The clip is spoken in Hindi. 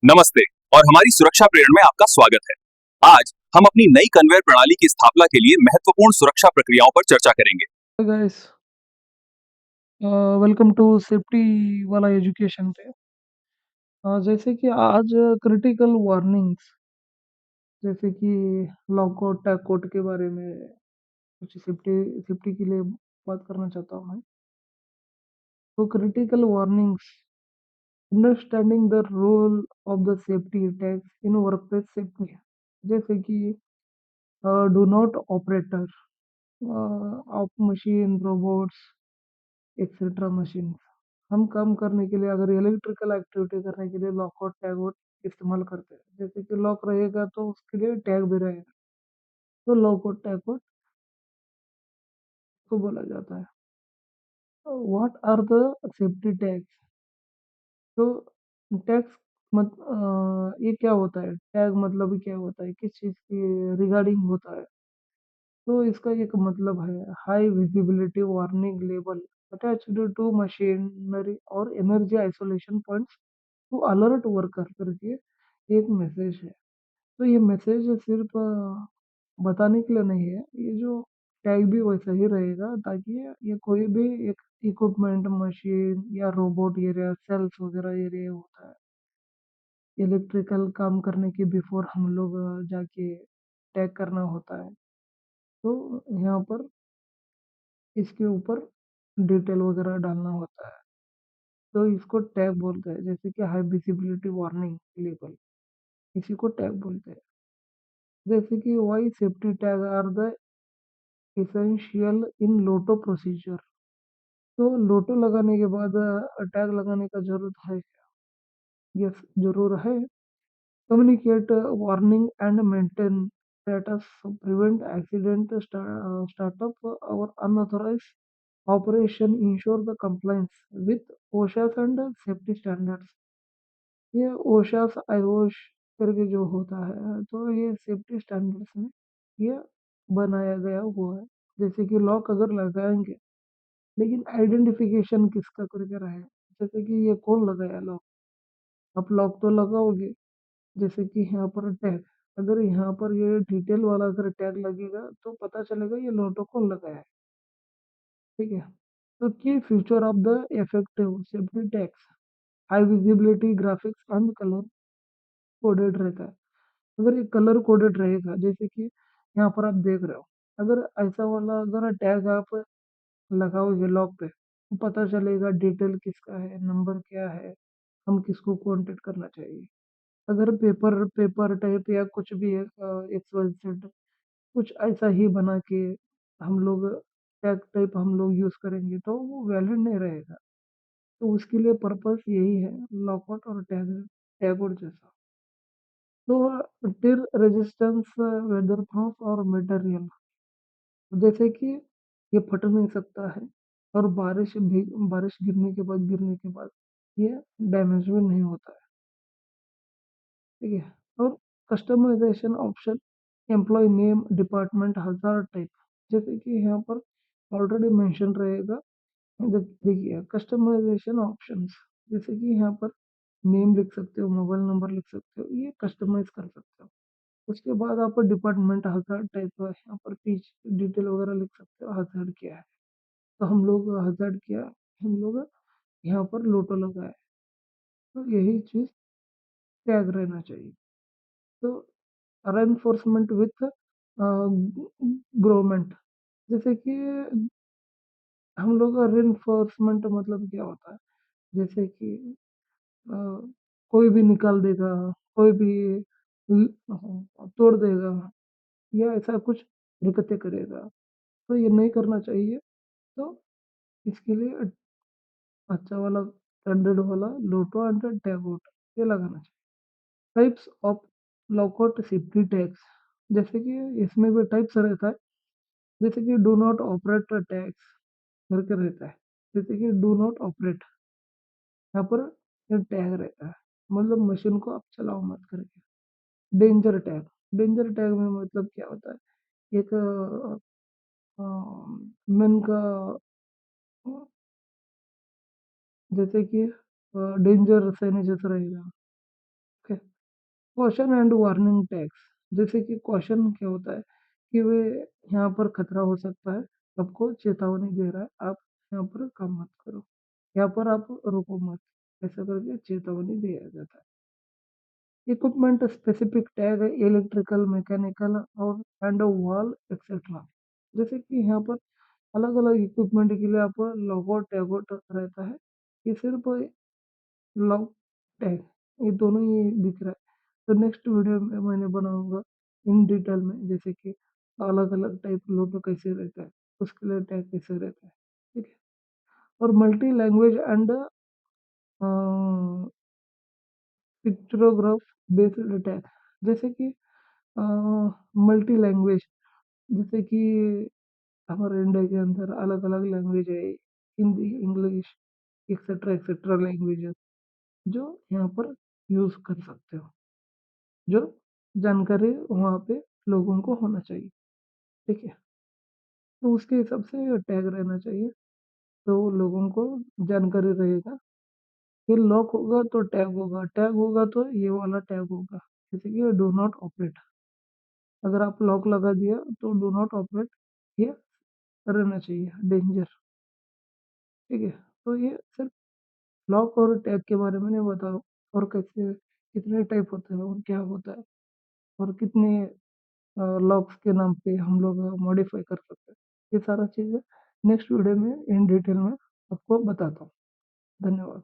नमस्ते और हमारी सुरक्षा प्रेरण में आपका स्वागत है। आज हम अपनी नई कन्वेयर प्रणाली की स्थापना के लिए महत्वपूर्ण सुरक्षा प्रक्रियाओं पर चर्चा करेंगे। Hey guys, welcome to safety वाला एजुकेशन पे। जैसे कि आज क्रिटिकल वार्निंग्स जैसे कि लॉकआउट टैगआउट के बारे में कुछ सेफ्टी सेफ्टी के लिए बात करना चाहता हूँ मैं। तो critical warnings, understanding the role of the safety tags in workplace safety, जैसे कि do not operator of machine robots etcetera machine. हम काम करने के लिए अगर इलेक्ट्रिकल एक्टिविटी करने के लिए लॉकआउट टैगआउट इस्तेमाल करते हैं, जैसे कि लॉक रहेगा तो उसके लिए टैग भी रहेगा, तो लॉकआउट टैगआउट को बोला जाता है। What are the safety tags? तो टैग्स ये क्या होता है? टैग मतलब क्या होता है, किस चीज़ की रिगार्डिंग होता है? तो इसका एक मतलब है high visibility warning label attached to machinery और energy isolation points to alert worker करके एक मैसेज है। तो ये मैसेज सिर्फ बताने के लिए नहीं है, ये जो टैग भी वैसा ही रहेगा ताकि ये कोई भी एक इक्विपमेंट मशीन या रोबोट एरिया सेल्स वगैरह एरिया होता है, इलेक्ट्रिकल काम करने के बिफोर हम लोग जाके टैग करना होता है। तो यहाँ पर इसके ऊपर डिटेल वगैरह डालना होता है, तो इसको टैग बोलते हैं। जैसे कि हाई विजिबिलिटी वार्निंग लेबल, इसी को टैग बोलते हैं। जैसे कि why safety tag are the essential in LOTO procedure. तो लोटो लगाने के बाद टैग लगाने का जरूरत है क्या? यस, जरूर है। Communicate warning and maintain status, prevent accident startup और unauthorise operation, ensure the compliance with OSHAS and safety standards. ये ओशास आयोश करके जो होता है, तो ये सेफ्टी स्टैंडर्ड्स में ये बनाया गया हुआ है। जैसे कि लॉक अगर लगाएंगे, लेकिन आइडेंटिफिकेशन किसका करके रहे, जैसे कि ये कौन लगाया लॉक, आप लॉक तो लगाओगे। जैसे कि यहाँ पर टैग, अगर यहाँ पर ये डिटेल वाला अगर टैग लगेगा तो पता चलेगा ये लोटो कौन लगाया है। ठीक है। तो की feature of the effective safety tags, high visibility graphics and colour coded रहता है। अगर ये कलर कोडेड रहेगा, जैसे कि यहाँ पर आप देख रहे हो, अगर ऐसा वाला अगर टैग आप लगाओगे लॉक पे, तो पता चलेगा डिटेल किसका है, नंबर क्या है, हम किसको कांटेक्ट करना चाहिए। अगर पेपर पेपर टाइप या कुछ भी है, एक्स वाई जेड कुछ ऐसा ही बना के हम लोग टैग टाइप हम लोग यूज करेंगे तो वो वैलिड नहीं रहेगा। तो उसके लिए पर्पस यही है लॉकआउट और टैग टैगआउट जैसा। तो टिर रेजिस्टेंस, वेदर प्रूफ और मटेरियल, जैसे कि ये फट नहीं सकता है, और बारिश गिरने के बाद ये डैमेज भी नहीं होता है। ठीक है। और customization option, employee name, department, hazard type, जैसे कि यहाँ पर ऑलरेडी मेंशन रहेगा। देखिए कस्टमाइजेशन ऑप्शंस, जैसे कि यहाँ पर नेम लिख सकते हो, मोबाइल नंबर लिख सकते हो, ये कस्टमाइज कर सकते हो। उसके बाद आप डिपार्टमेंट हज़ार टाइप है, यहाँ पर पीच डिटेल वगैरह लिख सकते हो, हज़ार क्या है। तो हम लोग हज़ार किया, हम लोग यहाँ पर लोटो लगाए, तो यही चीज़ टैग रहना चाहिए। तो रेनफोर्समेंट विथ गवर्नमेंट, जैसे कि हम लोग का रेनफोर्समेंट मतलब क्या होता है, जैसे कि अ, कोई भी निकाल देगा, कोई भी तोड़ देगा, या ऐसा कुछ हरकतें करेगा, तो ये नहीं करना चाहिए। तो इसके लिए अच्छा वाला स्टैंडर्ड वाला लोटो एंड टैगोट ये लगाना चाहिए। Types of lockout safety tags, जैसे कि इसमें भी टाइप्स रहता है। जैसे कि डू नॉट ऑपरेट टैग्स करके रहता है, जैसे कि डू नॉट ऑपरेट, यहाँ पर ये टैग रहता है, मतलब मशीन को आप चलाओ मत करके। डेंजर टैग, डेंजर टैग में मतलब क्या होता है, एक मेन का जैसे कि डेंजर सैनिक जैसा रहेगा। Okay. Question and warning tags, जैसे कि क्वेश्चन क्या होता है कि वे यहाँ पर खतरा हो सकता है, आपको चेतावनी दे रहा है, आप यहाँ पर काम मत करो, यहाँ पर आप रुको मत, ऐसा करके चेतावनी दिया जाता है। इक्विपमेंट स्पेसिफिक टैग है इलेक्ट्रिकल, मैकेनिकल और एंड वॉल एक्सेट्रा। जैसे कि यहाँ पर अलग अलग इक्विपमेंट के लिए आप लॉगआउट टैगआउट रहता है, ये सिर्फ लॉग टैग, ये दोनों ही दिख रहा है। तो नेक्स्ट वीडियो में मैंने बनाऊंगा इन डिटेल में, जैसे कि अलग अलग टाइप लोटो कैसे रहता है, उसके लिए टैग कैसे रहता है, ठीक है। और multi language and pictograph based tag, जैसे कि मल्टी लैंग्वेज, जैसे कि हमारे इंडिया के अंदर अलग अलग लैंग्वेज है, हिंदी, इंग्लिश, एक्सेट्रा लैंग्वेजेस, जो यहाँ पर यूज कर सकते हो, जो जानकारी वहाँ पे लोगों को होना चाहिए, ठीक है। तो उसके हिसाब से टैग रहना चाहिए, तो लोगों को जानकारी रहेगा। ये लॉक होगा तो टैग होगा, टैग होगा तो ये वाला टैग होगा, जैसे कि डू नॉट ऑपरेट, अगर आप लॉक लगा दिया तो डू नॉट ऑपरेट ये रहना चाहिए, डेंजर, ठीक है। तो ये सिर्फ लॉक और टैग के बारे में नहीं बताओ, और कैसे कितने टाइप होते हैं और क्या होता है, और कितने लॉक्स के नाम पे हम लोग मॉडिफाई कर सकते हैं, ये सारा चीज़ें नेक्स्ट वीडियो में इन डिटेल में आपको बताता हूँ। धन्यवाद।